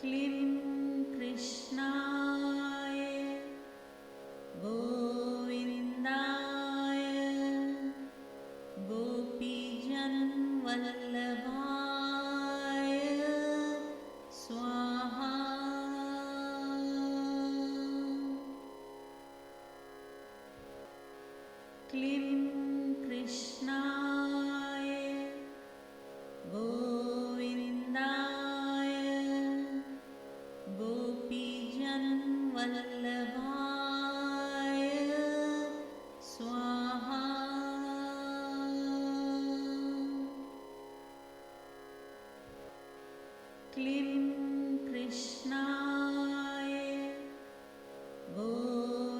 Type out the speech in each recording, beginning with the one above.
क्लीं कृष्णाय गोविन्दाय गोपीजनवल्लभाय स्वाहा। क्लीं कृष्णाय गोविन्दाय गोपीजनवल्लभाय स्वाहा। क्लीं कृष्णाय गोविन्दाय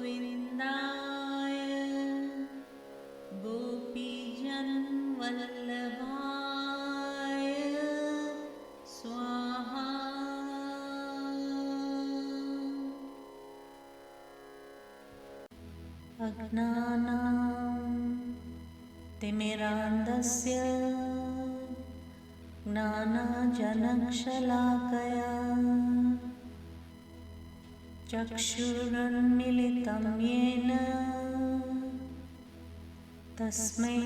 गोपीजनवल्लभाय स्वाहा। अज्ञानां तिमिरान्धस्य ज्ञानाञ्जनशलाकया चक्षुरुन्मीलितं येन तस्मै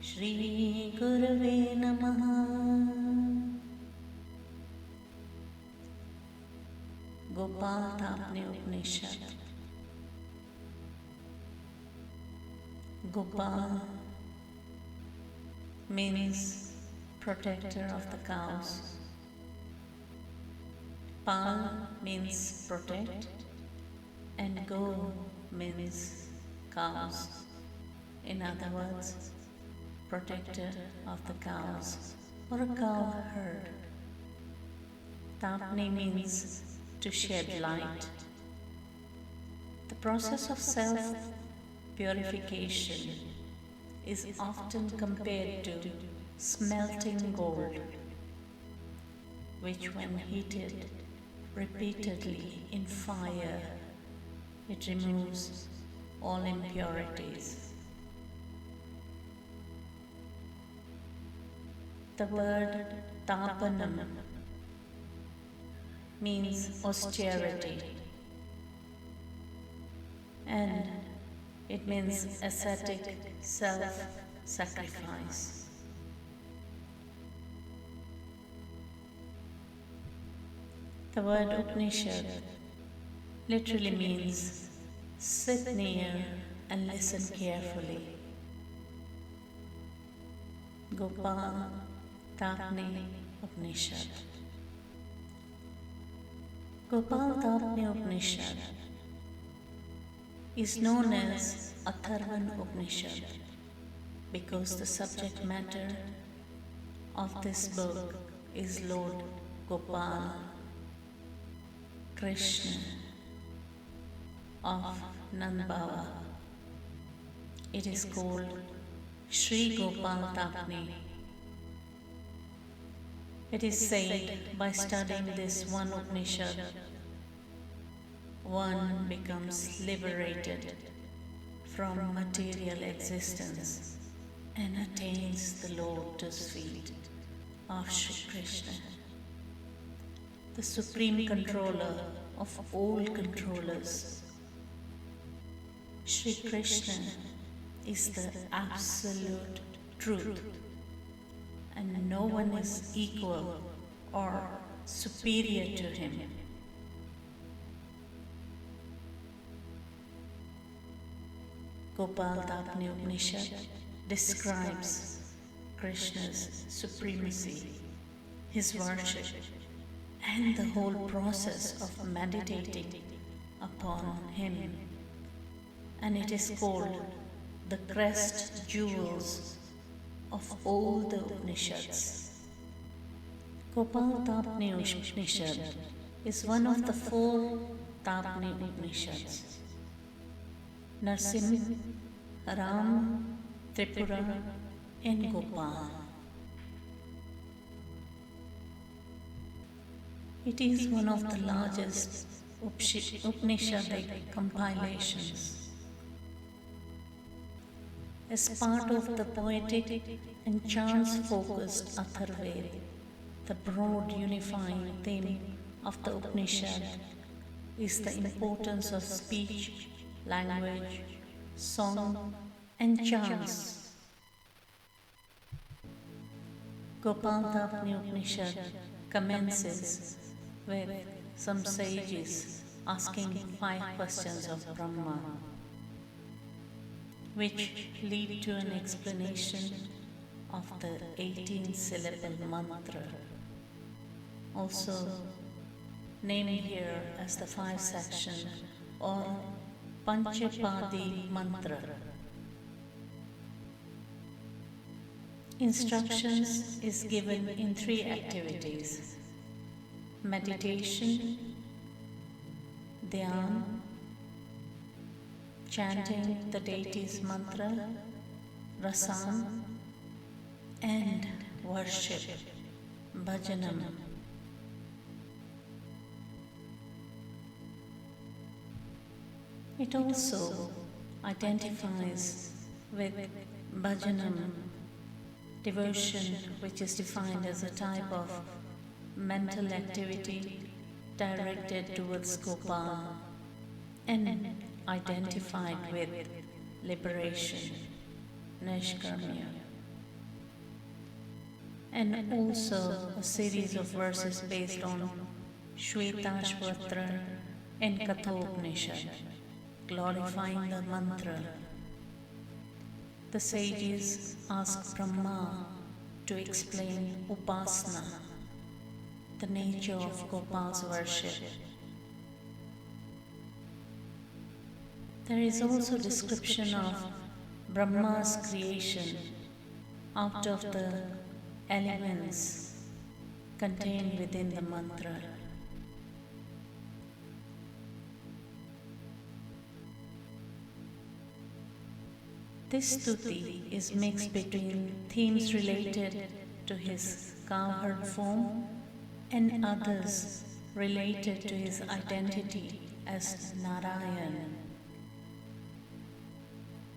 श्रीगुरवे नमः। गोपाल तापनी उपनिषद। Gopal means protector of the cows. Pal means protect, and Go means cows. In other words, protector of the cows or a cow herd. Tapani means to shed light. The process of self-purification is often compared to smelting gold, which when heated repeatedly in fire, it removes all impurities. The word tapanam means austerity, and it means ascetic self-sacrifice. The word Upanishad literally means sit near and listen carefully. Gopal Tapani Upanishad. Gopal Tapani Upanishad is known as Atharvan Upanishad because the subject matter of this book is Lord Gopal, Krishna of Nandbhava. It is called Sri Gopal Tapani. It is said by studying this one Upanishad, one becomes liberated from material existence and attains the lotus feet of Shri Krishna, the supreme controller of all controllers. Shri Krishna is the absolute truth, and no one is equal or superior to him. Gopal Tapani Upanishad describes Krishna's supremacy, his worship, and the whole process of meditating upon him, and it is called the crest jewels of all the Upanishads. Gopal Tapani Upanishad is one of the 4 Tapani Upanishads: Narsimha, Ram, Tripura, and Gopal. It is one of the largest Upanishadic compilations. As part of the poetic and chants-focused Atharveda, the broad unifying theme of the Upanishad is the importance of speech, language, song, and chants. Gopal Tapani Upanishad commences with some sages asking 5 questions of Brahma, which lead to an explanation of the 18-syllable mantra, also named here as the 5 section or Panchapadi mantra. Instructions is given in 3 activities: meditation, dhyan, chanting the deity's mantra, rasan, and worship, bhajanam. It also identifies with bhajanam, devotion, which is defined as a type of mental activity directed towards Gopal and identified with liberation, nishkamya, and also a series of verses based on Shvetashvatra and Kathopanishad, glorifying the mantra. The sages ask Brahma to explain upasana, the nature of Gopal's worship. There is also description of Brahma's creation out of the elements contained within the mantra. This stuti is mixed between themes related to his cowherd form and others related to his identity as Narayan.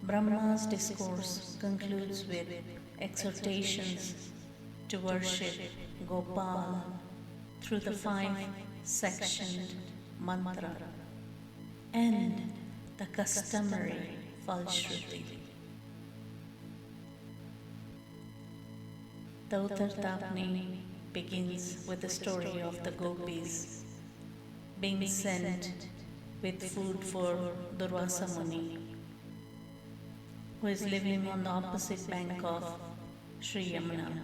Brahma's discourse concludes with exhortations to worship Gopal through the 5-sectioned mantra and the customary Falshruti. The Uttartapani begins with the story of the Gopis being sent with food for Durvasa Muni, who is living on the opposite bank of Sri Yamuna.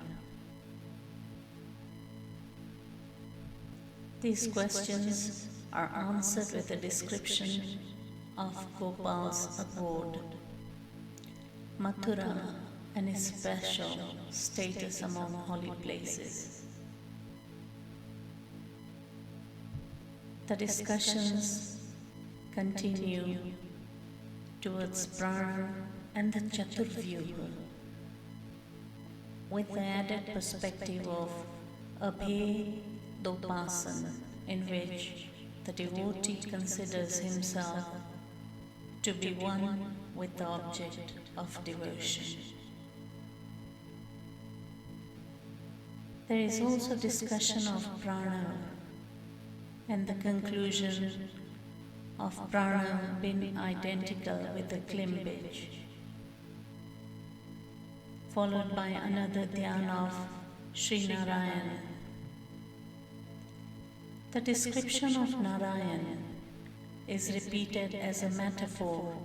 These questions are answered with a description of Gopal's abode, Mathura, and his special status among holy places. The discussions continue towards Purana and the Chaturvyuha, with the added perspective of Abhe Dopasan, in which the devotee considers himself to be one with the object of devotion. There is also discussion of prana and the conclusion of prana being identical with the klimbij, followed by another dhyana of Sri Narayan. The description of Narayan is repeated as a metaphor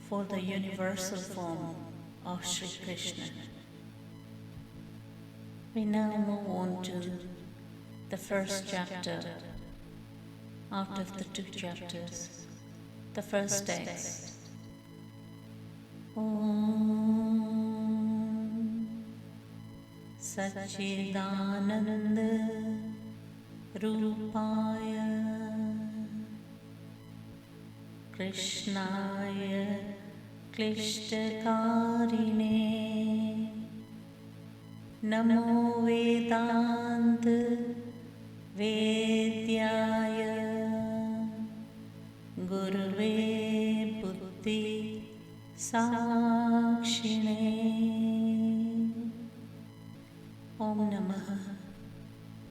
for the universal form of Sri Krishna. We now move on to the first chapter out of the 2 chapters. The first text. Om Satchidananda Rupaya Krishnaya Klishtakarine Namo Vedanta Vedyaya Guruve Buddhi Sakshine. Om Namaha.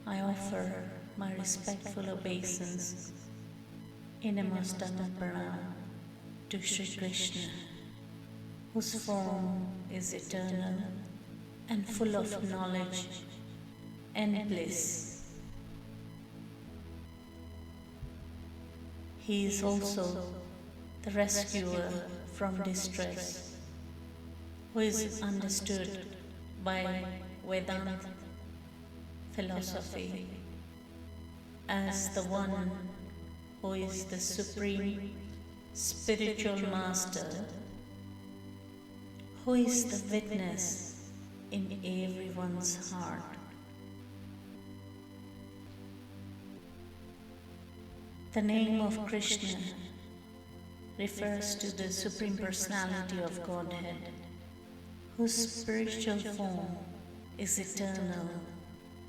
I offer offer my respectful obeisance in a most pranam to Sri Krishna, whose form is eternal and full of knowledge and bliss. He is also the rescuer from distress, who is understood by Vedanta philosophy as the one who is the supreme spiritual master, who is the witness in everyone's heart. The name of Krishna refers to the Supreme Personality of Godhead, whose spiritual form is eternal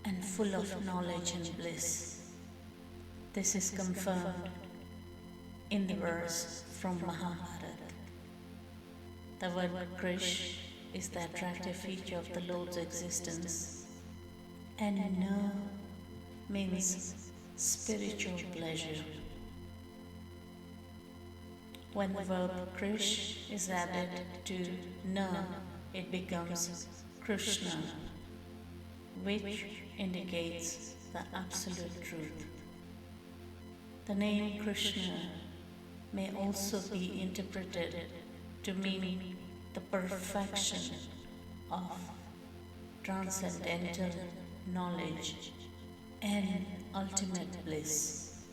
and full of knowledge and bliss. This is confirmed in the verse from Mahabharata. The word Krish is the attractive feature of the Lord's existence, and Na means spiritual pleasure. When the verb Krish is added to Na, it becomes Krishna, which indicates the absolute truth. The name Krishna may also be interpreted to mean the perfection of transcendental knowledge and ultimate bliss.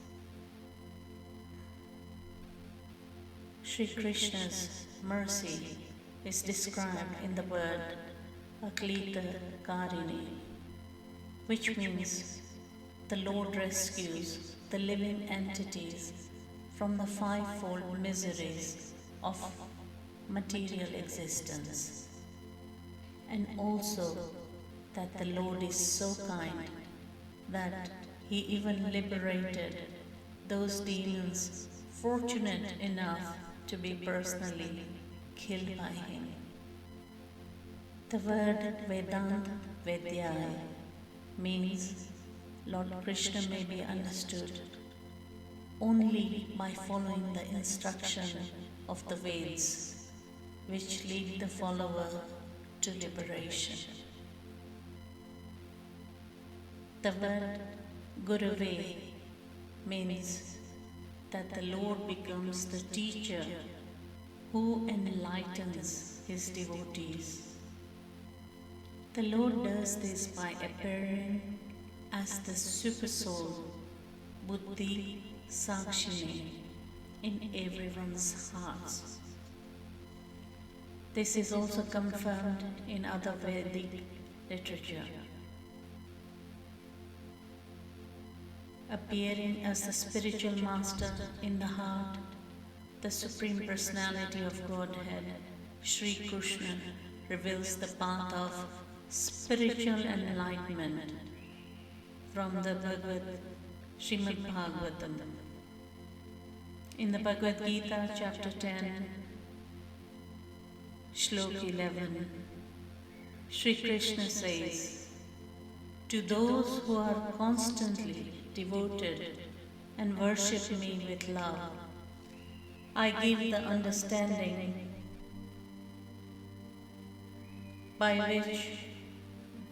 Sri Krishna's mercy is described in the word Aklita Karini, which means the Lord rescues the living entities from the fivefold miseries of material existence, and also that the Lord is so kind that He even liberated those demons fortunate enough to be personally killed by Him. The word Vedanta Vedyaya means Lord Krishna may be understood only by following the instruction of the Vedas, which lead the follower to liberation. The word Gurave means that the Lord becomes the teacher who enlightens His devotees. The Lord does this by appearing as the Supersoul, Buddhi Sakshini, in everyone's hearts. This is also confirmed in other Vedic literature. Appearing as the spiritual master in the heart, the Supreme Personality of Godhead, Sri Krishna, reveals the path of spiritual enlightenment from the Srimad Bhagavatam. In the Bhagavad Gita, chapter 10, Shlok 11, Sri Krishna says, "To those who are constantly devoted and worship me with love, I give the understanding by which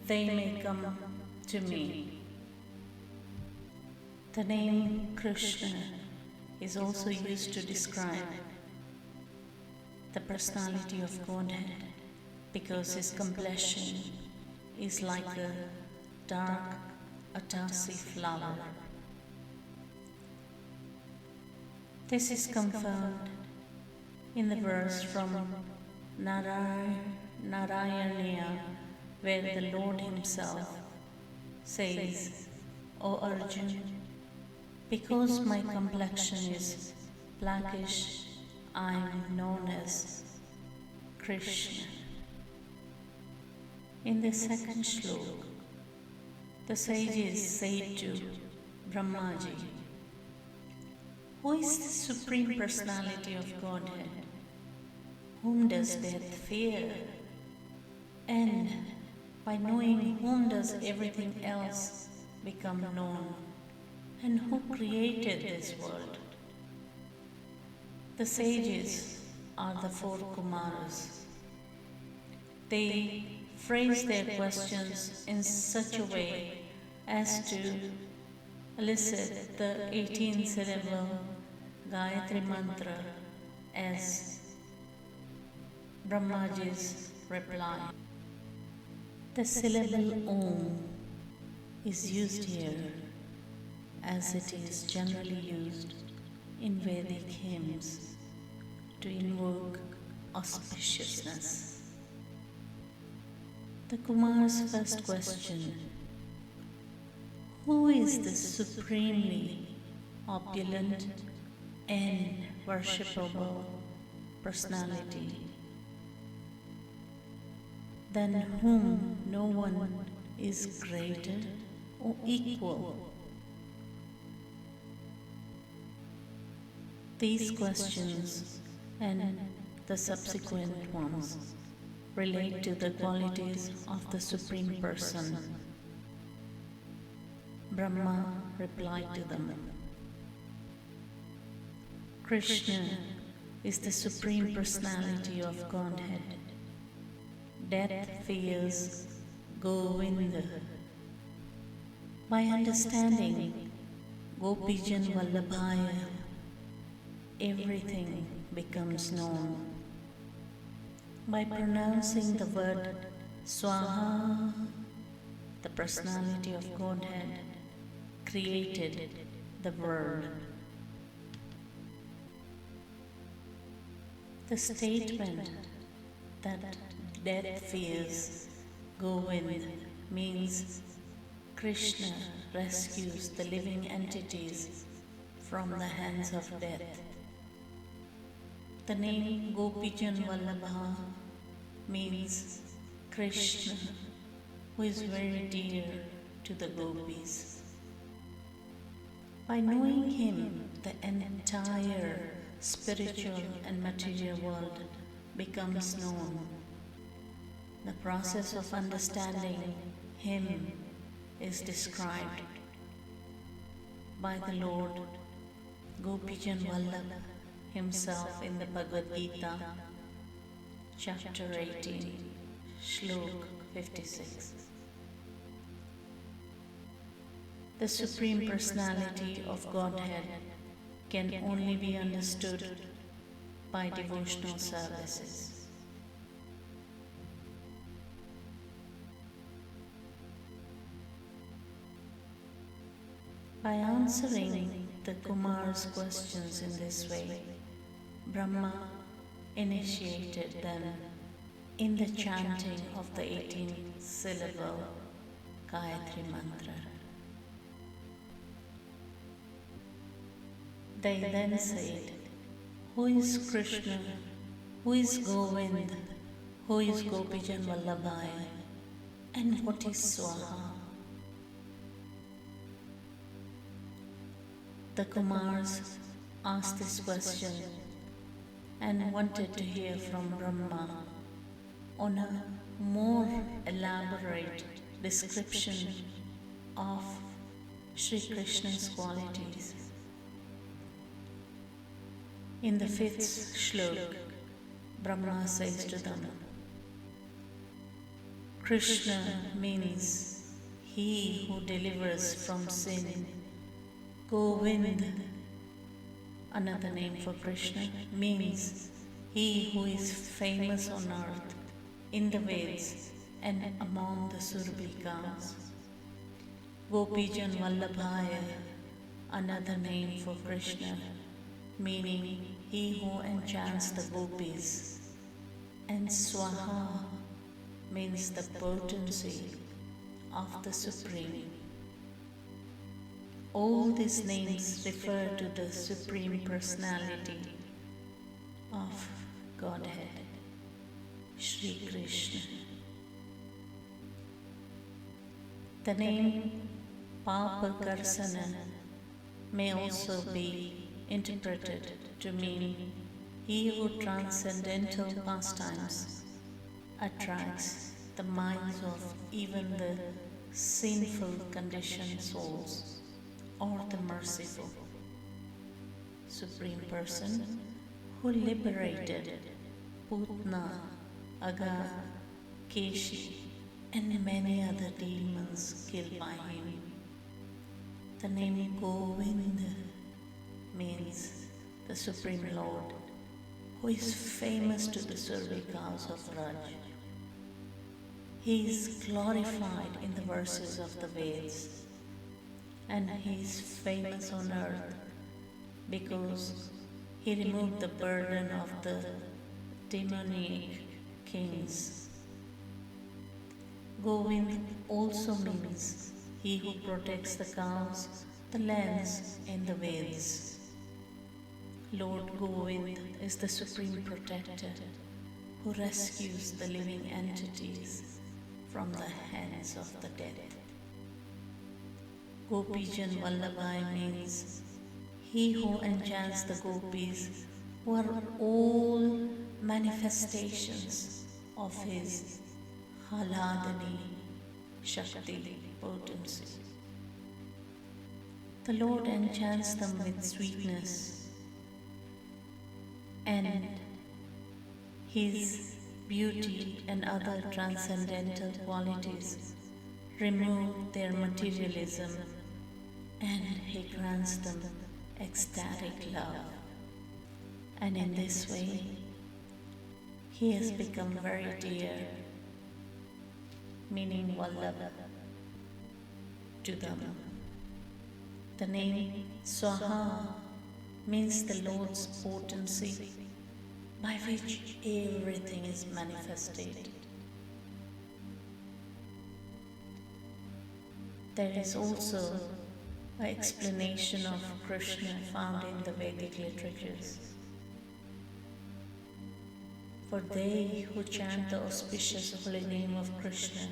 they may come to me." The name Krishna is also used to describe the personality of Godhead because His complexion is like a dark Atasi flower. This is confirmed in the verse from Narayaniya, where the Lord Himself says, "O Arjun, because my complexion is blackish, I am known as Krishna." In the second shlok, the sages say to Brahmaji, "Who is the Supreme Personality of Godhead? Whom does death fear? And by knowing whom does everything else become known, and who created this world. The sages are the four Kumaras. They phrase their questions in such a way as to elicit the 18-syllable Gayatri mantra as Brahmaji's reply. The syllable Om is used here as it is generally used in Vedic hymns to invoke auspiciousness. The Kumar's first question: who is the supremely opulent and worshipable personality than whom no one is greater or equal? These questions and the subsequent ones relate to the qualities of the Supreme Person. Brahma replied to them. Krishna is the Supreme Personality of Godhead. Death fears Govinda. By understanding Gopijan Vallabhaya, everything becomes known. By pronouncing the word Swaha, the personality of Godhead created the world. The statement that death fears Govind means Krishna rescues the living entities from the hands of death. The name Gopijan Vallabha means Krishna, who is very dear to the gopis. By knowing him, the entire spiritual and material world becomes known. The process of understanding him is described by the Lord Gopijan Vallabha himself in the Bhagavad Gita, chapter 18, Shlok 56. The Supreme Personality of Godhead can only be understood by devotional services. By answering the Kumar's questions in this way, Brahma initiated them in the chanting of the 18-syllable Gayatri mantra. They then said, who is Krishna, who is Govind, who is Gopijan Vallabhaya, and what is Swaha? The Kumars asked this question and wanted to hear from Brahma on a more elaborate description of Sri Krishna's qualities. In the 5th Shlok, Brahma says to them, Krishna means he who delivers from sin. Govind, another name for Krishna, means he who is famous on earth, in the Vedas and among the Surbikas. Gopijan Vallabhaya, another name for Krishna, meaning he who enchants the gopis. And Swaha means the potency of the Supreme. All these names refer to the Supreme Personality of Godhead, Shri Krishna. The name Papa Karsana may also be interpreted to mean he who transcendental pastimes attracts the minds of even the sinful conditioned souls or the merciful Supreme Person who liberated Putna, Aga, Keshi and many other demons killed by him. The name Govinda means the Supreme Lord, who is famous to the cervicals of Raj. He is glorified in the verses of the Vedas, and he is famous on earth because he removed the burden of the demonic kings. Govind also means he who protects the cows, the lands, and the Vedas. Lord Govind is the supreme protector who rescues the living entities from the hands of the dead. Gopijan Vallabhai means he who enchants the gopis, who are all manifestations of his Haladani Shakti potency. The Lord enchants them with sweetness, and his beauty and other transcendental qualities remove their materialism, and he grants them ecstatic love. And in this way, he has become very dear, meaning Vallabha, to them. The name Swaha means the Lord's potency, by which everything is manifested. There is also an explanation of Krishna found in the Vedic literatures. For they who chant the auspicious holy name of Krishna,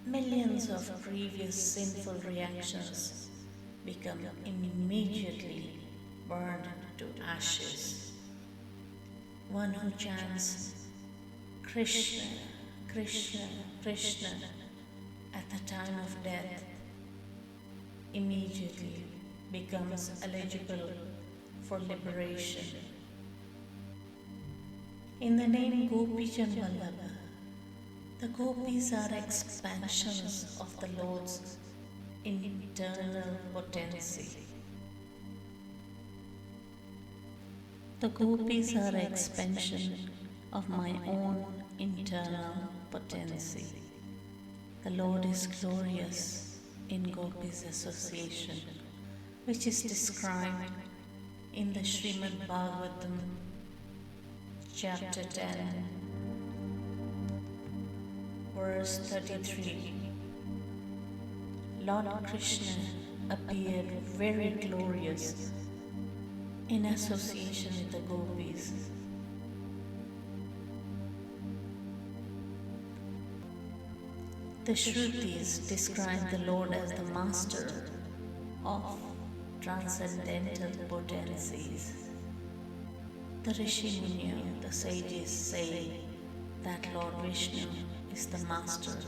millions of previous sinful reactions become immediately burned to ashes. One who chants Krishna, Krishna, Krishna at the time of death immediately becomes eligible for liberation. In the name Gopijan Vallabha, the gopis are expansions of the Lord's internal potency. The gopis are expansion of my own internal potency. The Lord is glorious in gopis association, which is described in the Srimad Bhagavatam, chapter 10, verse 33. Lord Krishna appeared very glorious in association with the gopis. The Shrutis describe the Lord as the master of transcendental potencies. The Rishi Munya, the sages, say that Lord Vishnu is the master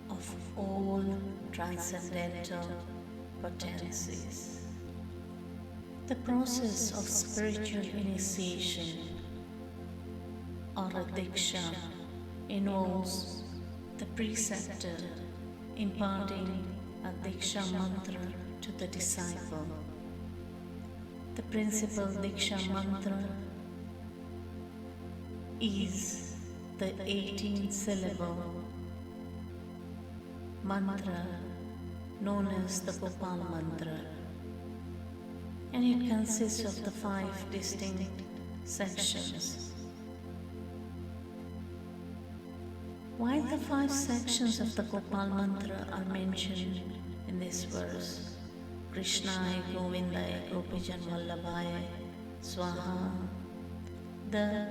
of all transcendental potencies. The process of spiritual initiation or a diksha involves the preceptor imparting a diksha mantra to the disciple. The principal diksha mantra is the 18-syllable mantra known as the Gopala-mantra, and it consists of the 5 distinct sections. Why the 5 sections of the Gopal-mantra are mentioned in this verse? Krishnaya Govindaya Gopijan Vallabhaya Swaha. The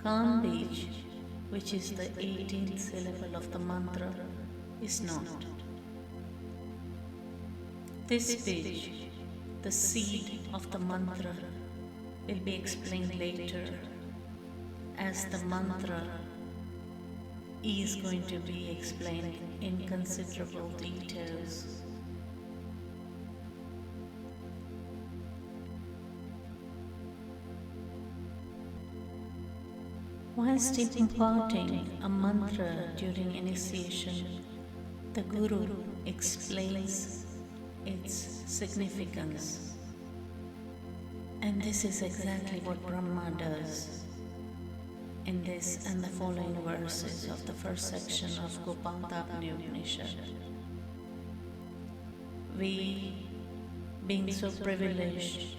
kama-bija, which is the 18th syllable of the mantra, is not. This bij, the seed of the mantra, will be explained later, as the mantra is going to be explained in considerable details. Whilst imparting a mantra during initiation, the Guru explains its significance. And this is exactly what Brahma does in this and the following verses of the first section of Gopal Tapani Upanishad. We, being so privileged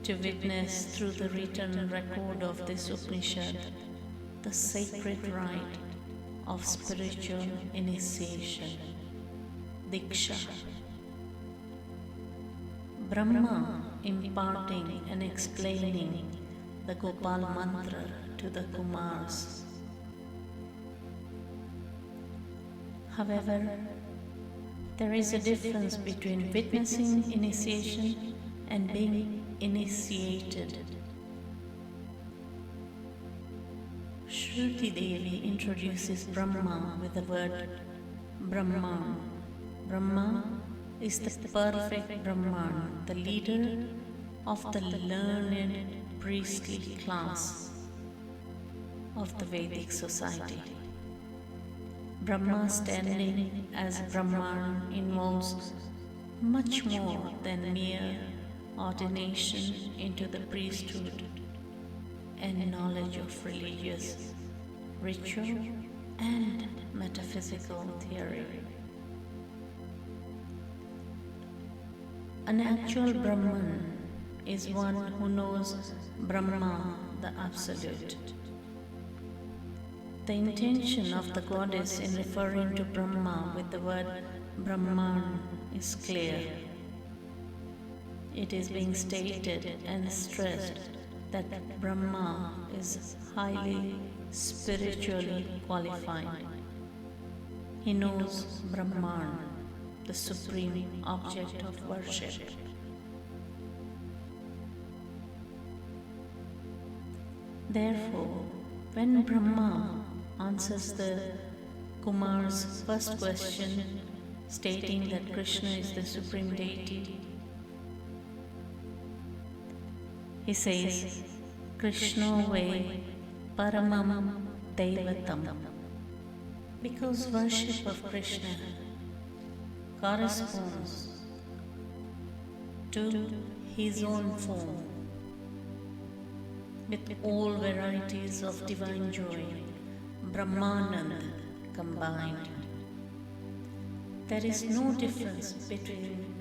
to witness through the written record of this Upanishad the sacred rite of spiritual initiation, Diksha. Brahma imparting and explaining the Gopala-mantra to the Kumars. However, there is a difference between witnessing initiation and being initiated. Shruti Devi introduces Brahma with the word Brahman. Brahma is the perfect Brahman, the leader of the learned priestly class of the Vedic society. Brahma standing as Brahman involves much more than mere ordination into the priesthood and knowledge of religious, ritual, and metaphysical theory. An actual Brahman is one who knows Brahma, the Absolute. The intention of the goddess in referring to Brahma with the word Brahman is clear. It is being stated and stressed that Brahma is highly spiritually qualified. He knows Brahman, the supreme object of worship. Therefore, when Brahma answers the Kumar's first question, stating that Krishna is the supreme deity, he says, Krishna Vai Paramam Devatam, because worship of Krishna corresponds to his own form, with all varieties of divine joy, Brahmananda combined. There is no difference between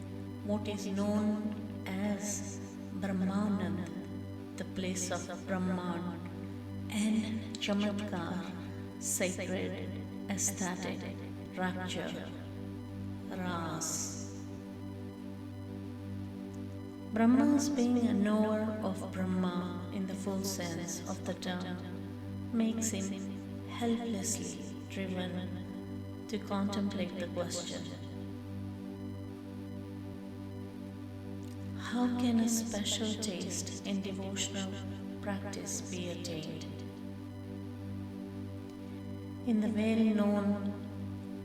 what is known as Brahmananda, the place of Brahman, and Chamatkar, sacred, ecstatic, rapture, Ras. Brahma's being a knower of Brahma in the full sense of the term makes him helplessly driven to contemplate the question: how can a special taste in devotional practice be attained? In the well-known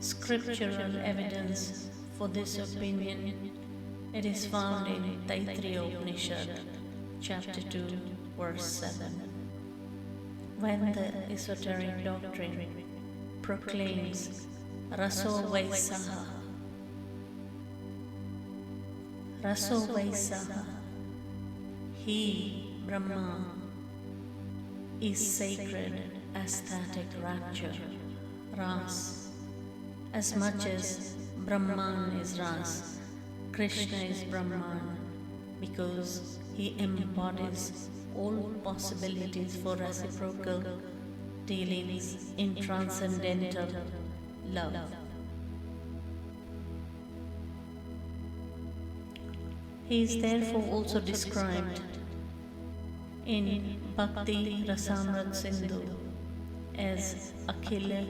scriptural evidence for this opinion, it is found in Taittiriya Upanishad, chapter 2, verse 7, when the esoteric doctrine proclaims Raso Vaisaha. Raso Vaisaha, he, Brahma, is sacred, ecstatic rapture, Ras. As much as Brahman is Ras, Krishna is Brahman, because he embodies all possibilities for reciprocal dealings in transcendental love. He is therefore also described in Bhakti Rasamrit Sindhu as Akhila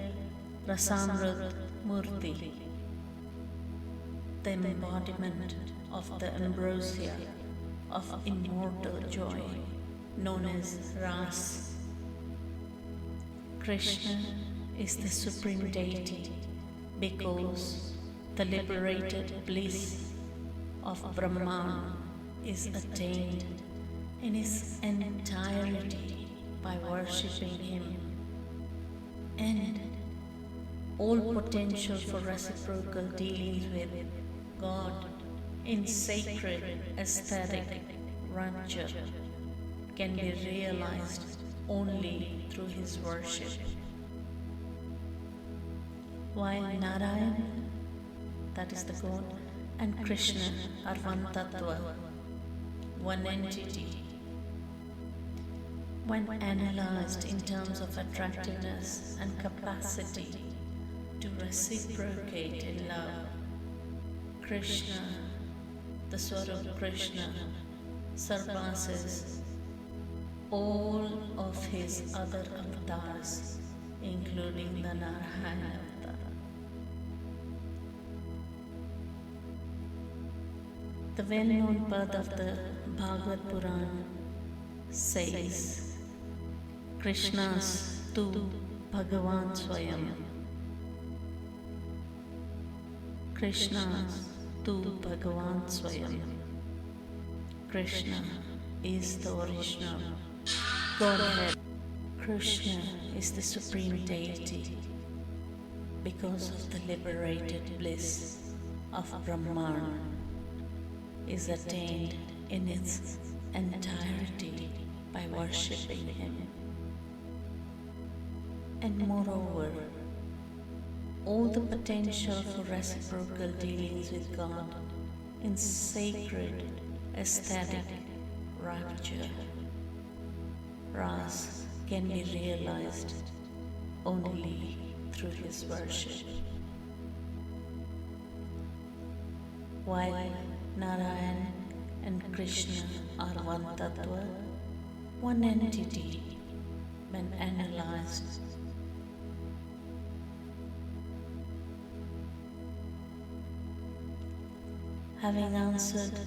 Rasamrit Murti, the embodiment of the ambrosia of immortal joy, known as Ras. Krishna is the supreme deity because the liberated bliss of Brahman is attained in its entirety by worshipping him, and all potential for reciprocal dealings with God in sacred aesthetic rapture can be realized only through his worship. While Narayan, that is the God, and Krishna are one tattva, one entity. When analyzed in terms of attractiveness and capacity to reciprocate in love, Krishna, the Swarup Krishna, surpasses all of his other avatars, including the Narayana avatar. The well-known path of the Bhagavad Purana says, Krishna's tu Bhagavan Swayam. Krishna's tu Bhagavan Swayam. Krishna is the original Godhead. Krishna is the supreme deity because of the liberated bliss of Brahman is attained in its entirety by worshipping him. And moreover, all the potential for reciprocal dealings with God in sacred aesthetic rapture, ras, can be realized only through his worship. While Narayan and Krishna are one tattva, one entity, when analyzed, having answered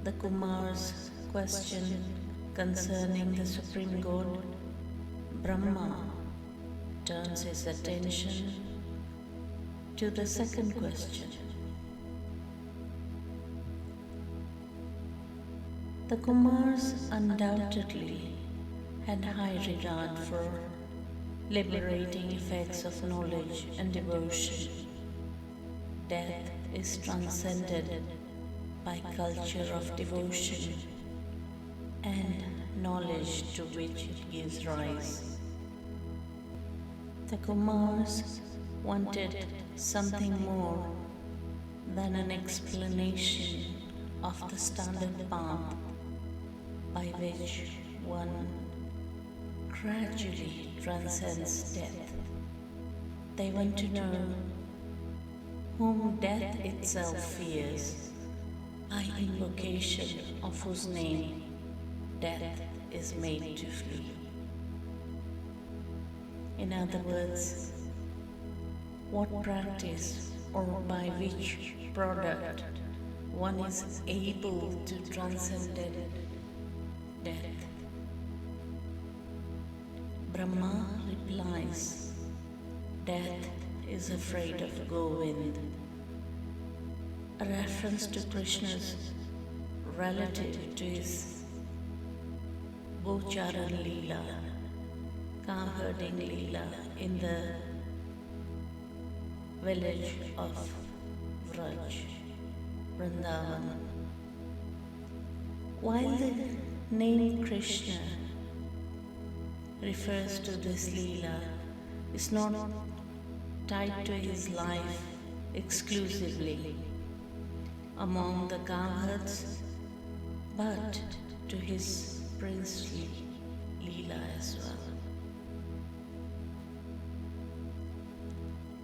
the Kumar's question concerning the Supreme God, Brahma turns his attention to the second question. The Kumars undoubtedly had high regard for liberating effects of knowledge and devotion. Death is transcended by culture of devotion and knowledge to which it gives rise. The Kumars wanted something more than an explanation of the standard path by which one gradually transcends death. They want to know whom death itself fears, by invocation of whose name death is made to flee. In other words, what practice or by which product one is able to transcend death. Brahma replies, death is afraid of Govind, a reference to Krishna's relative to his Gocharan Leela, cow-herding Leela in the village of Vrndavana. While the name Krishna refers to this Leela, is not tied to his life exclusively among the cowherds, but to his princely Leela as well.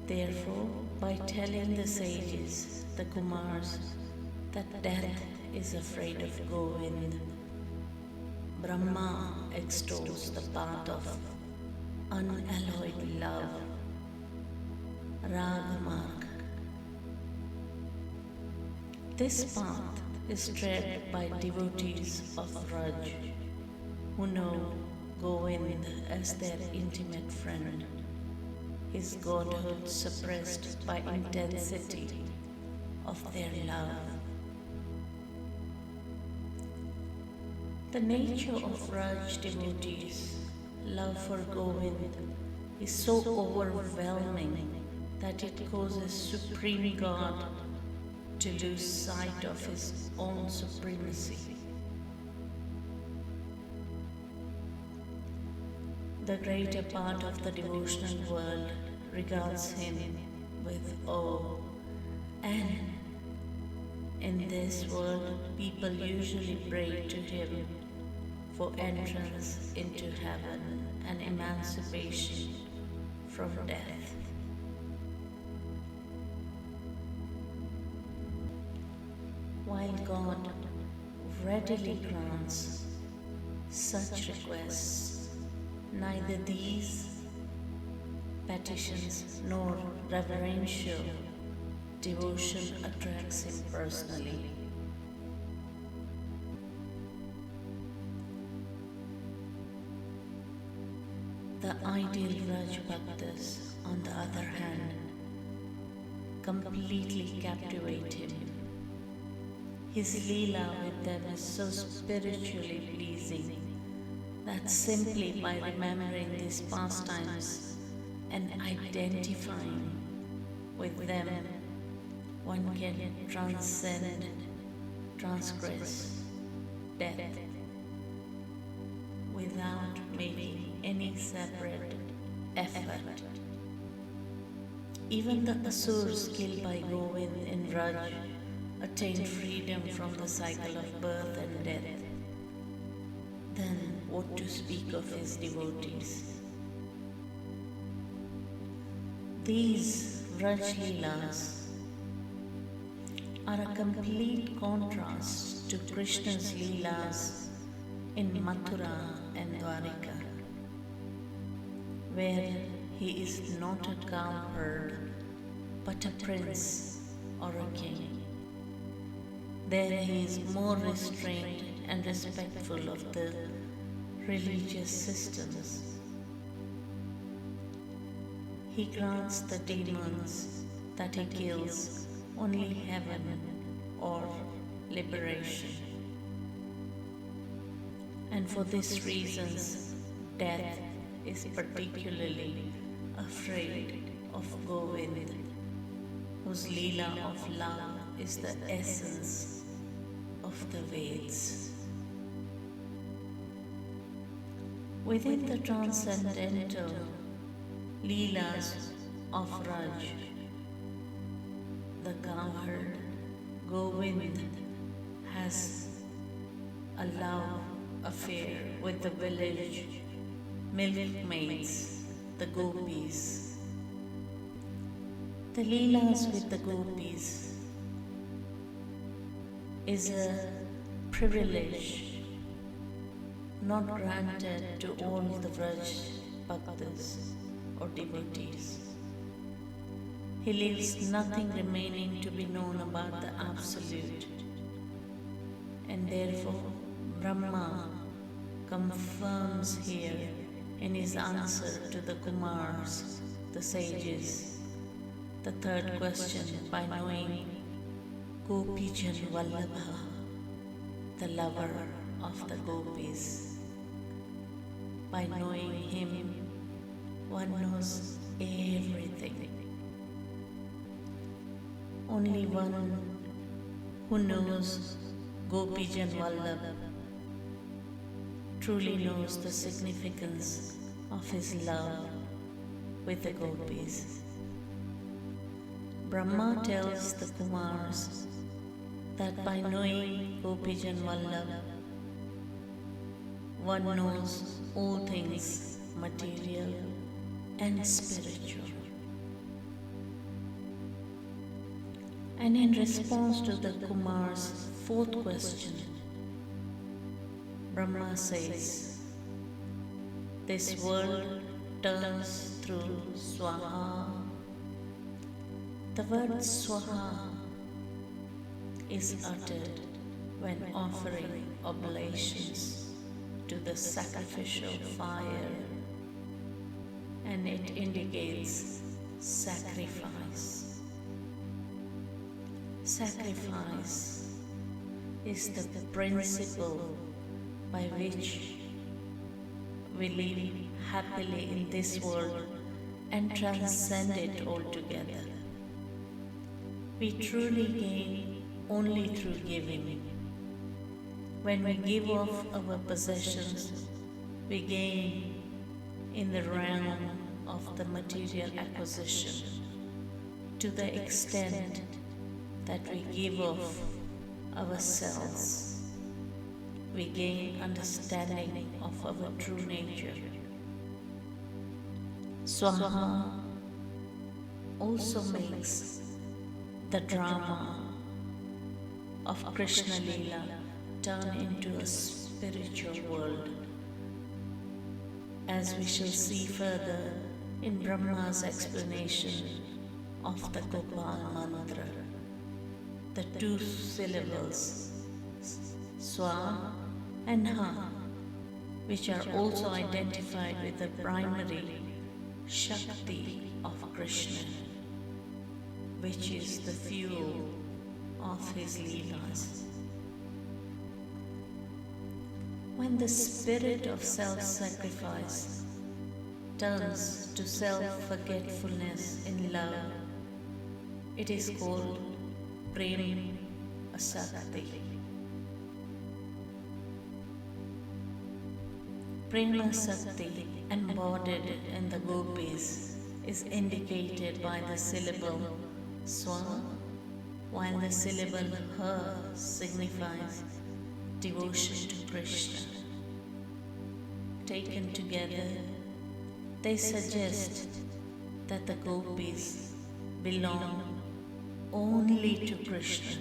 Therefore, by telling the sages, the Kumars, that death is afraid of Govind, Brahma extols the path of unalloyed love, Ragamarg. This path is tread by devotees of Raj, who know Govind as their intimate friend. his godhood suppressed by intensity of their love. The nature of Raj devotees' love for Govind is so overwhelming that it causes Supreme God to lose sight of his own supremacy. The greater part of the devotional world regards him with awe, and in this world people usually pray to him for entrance into heaven and emancipation from death. While God readily grants such requests, neither these petitions nor reverential devotion attracts him personally. The ideal Raj Bhaktas, on the other hand, completely captivate him. His Leela with them is so spiritually pleasing that simply by remembering these pastimes and identifying with them, one can transgress death without making any separate effort. Even the Asurs killed by Govind in Raj attained freedom from the cycle of birth and death. Then what to speak of his devotees? These Raj Leelas are a complete contrast to Krishna's Leelas in Mathura and Dwarika, where he is not a cowherd but a prince or a king. There he is more restrained and respectful of the religious systems. He grants the demons that he kills only heaven or liberation. And for these reasons, death is particularly afraid of Govind, whose Leela of love is the essence of the Vedas. Within the transcendental Leelas of Raj, the cowherd Govind has a love affair with the village milkmaids, the Gopis. The Leelas with the Gopis is a privilege not granted to all the Vraj Bhaktas or devotees. He leaves nothing remaining to be known about the Absolute, and therefore Brahma confirms here in his answer to the Kumars, the sages, the third question by knowing Gopijan Vallabha, the lover of the Gopis. By knowing him, one knows everything. Only one who knows Gopijan Vallabha truly knows the significance of his love with the Gopis. Brahma tells the Kumars that by knowing Gopijan Vallabha, one knows all things material and spiritual. And in response to the Kumar's fourth question, Brahma says, this world turns through Swaha. The word Swaha is uttered when offering oblations to the sacrificial fire and it indicates sacrifice. Sacrifice is the principle by which we live happily in this world and transcend it altogether. We truly gain only through giving. When we give off our possessions, we gain in the realm of the material acquisition to the extent that we give off ourselves. We gain understanding of our true nature. Swaha also makes the drama of Krishna Leela turn into a spiritual world, as we shall see further in Brahma's explanation of the Gopala-mantra. The two syllables, Swa and Ha, which are also identified with the primary Shakti of Krishna, which is the fuel of his Leelas. When the spirit of self-sacrifice turns to self-forgetfulness in love, it is called Prem Asakti. Prema Asakti, embodied in the Gopis, is indicated by the syllable Swa, while the syllable Ha signifies devotion to Krishna. Taken together, they suggest that the Gopis belong only to Krishna.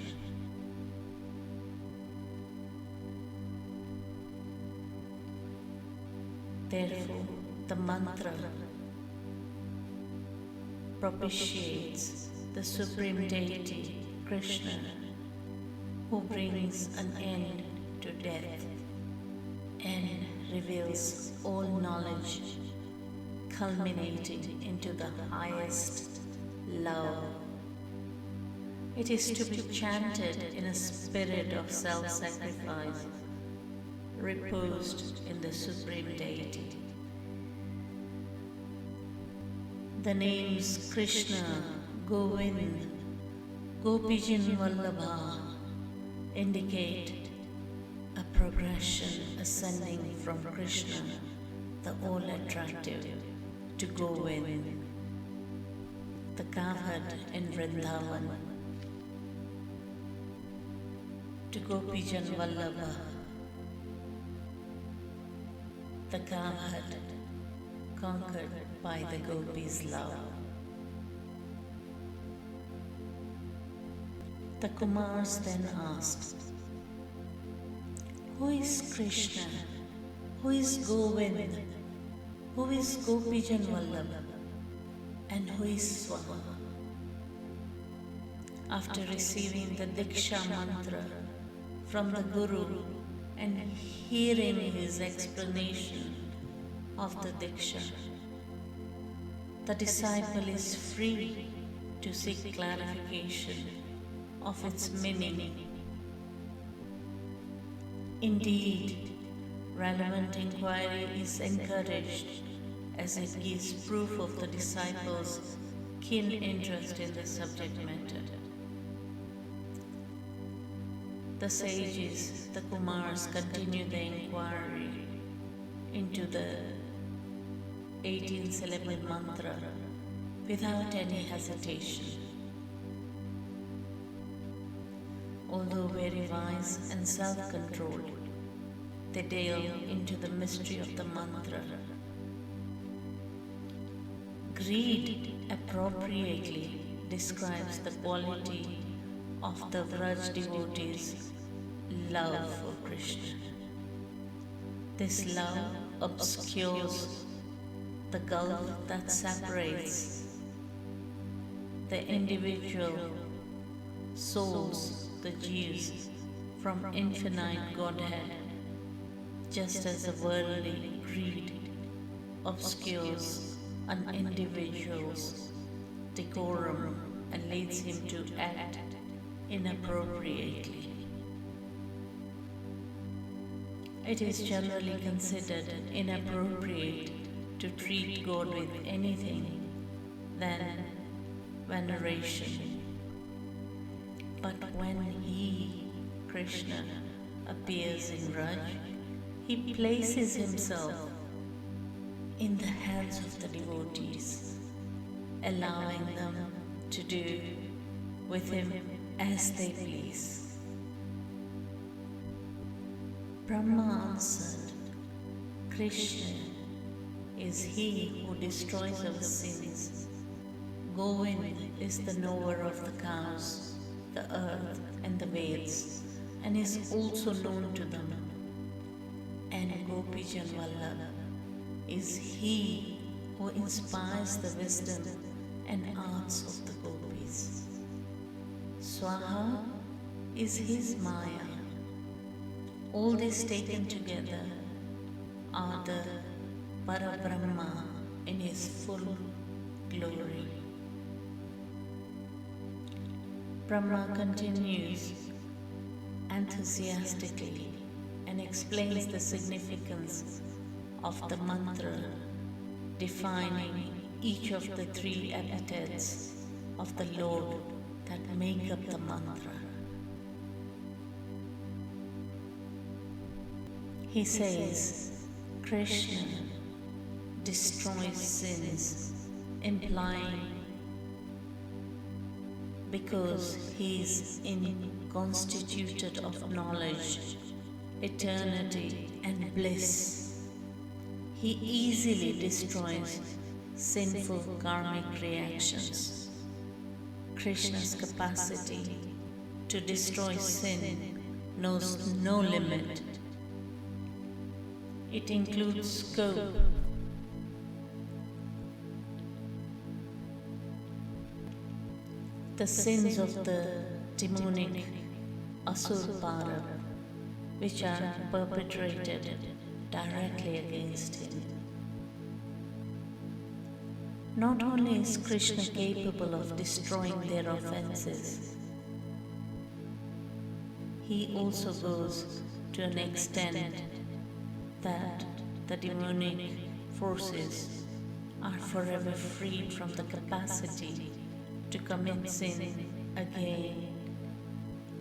Therefore, the mantra propitiates the Supreme Deity, Krishna, who brings an end to death and reveals all knowledge, culminating into the highest love. It is to be chanted in a spirit of self-sacrifice, reposed in the Supreme Deity. The names Krishna, Govind, Gopijan Vallabha indicate a progression ascending from Krishna, the all-attractive, to Govind, the covered in Vrindavana, to Gopijan Vallabha, the covered conquered by the Gopis' love. The Kumars then asked, who is Krishna? Who is Govind? Who is Gopijan Vallabha? And who is Swaha? After receiving the Diksha mantra from the Guru and hearing his explanation of the Diksha, the disciple is free to seek clarification of its meaning. Indeed, relevant inquiry is encouraged as it gives proof of the disciple's keen interest in the subject matter. The sages, the Kumars, continue the inquiry into the 18-syllable mantra without any hesitation. Although very wise and self-controlled, they delve into the mystery of the mantra. Greed appropriately describes the quality of the Vraj devotees' love for Krishna. This love obscures the gulf that separates the individual souls, the Jews, from infinite Godhead, just as the worldly greed obscures an individual's decorum and leads him to act inappropriately. It is generally considered inappropriate to treat God with anything than veneration. But when he, Krishna, appears in Raj, he places himself in the hands of the devotees, allowing them to do with him as they please. Brahma answered, Krishna is he who destroys our sins. Govind is the knower of the cows, the earth and the Vedas, and is also known to them. And Gopijan Vallabh is he who inspires the wisdom and arts of the gopis. Swaha is his Maya. All these taken together are the Parabrahma in his full glory. Brahma continues enthusiastically and explains the significance of the mantra, defining each of the three epithets of the Lord that make up the mantra. He says, Krishna destroys sins, implying because he is constituted of knowledge, eternity and bliss. He easily destroys sinful karmic reactions. Krishna's capacity to destroy sin knows no limit. It includes scope. The sins of the demonic Asurpara, which are perpetrated directly against him. Not only is Krishna capable of destroying their offenses, he also goes to an extent that the demonic forces are forever freed from the capacity to commit sin again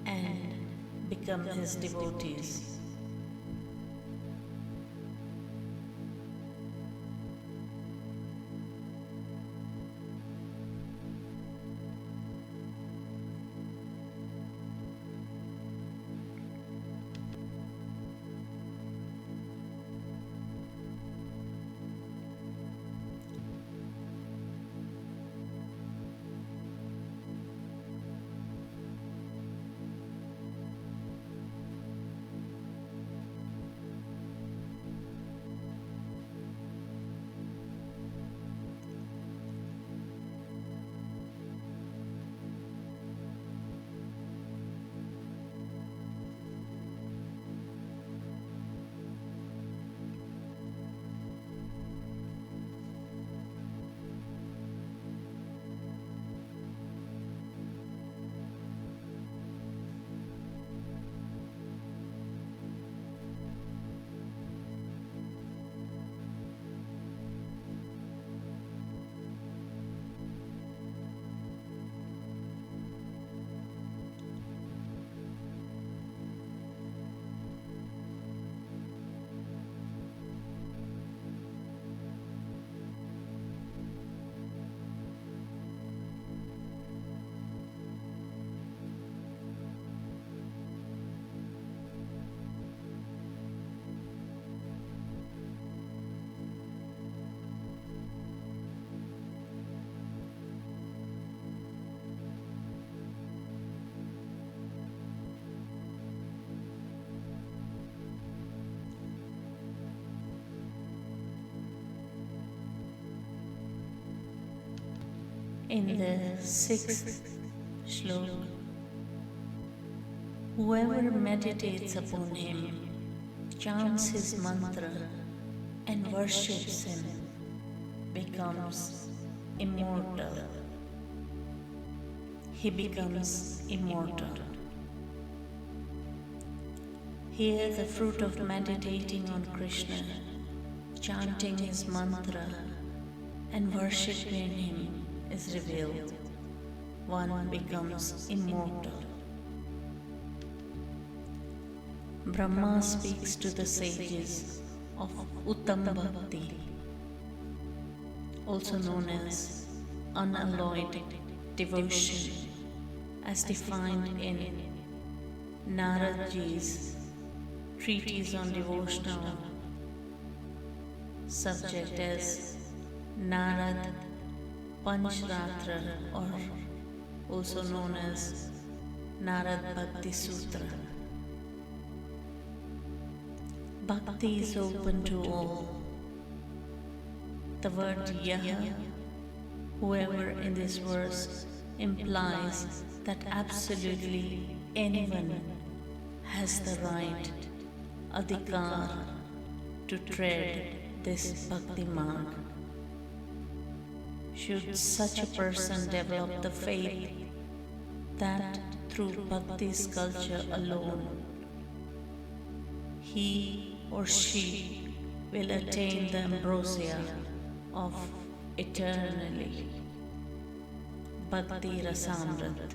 and become his devotees. In the sixth shloka, whoever meditates upon him, chants his mantra and worships him, becomes immortal. He becomes immortal. Here the fruit of meditating on Krishna, chanting his mantra and worshipping him is revealed. One becomes immortal. Brahma speaks to the sages of Uttam Bhakti, also known as unalloyed devotion, as defined in Naradji's treatise on devotional subject as Narad Panchratra, or also known as Narad Bhakti Sutra. Bhakti is open to all. The word Yaha, whoever in this verse, implies that absolutely anyone has the right, adhikar, to tread this bhakti marg. Should such a person develop the faith that through bhakti's culture alone, he or she will attain the ambrosia of eternally Bhakti Rasamrit.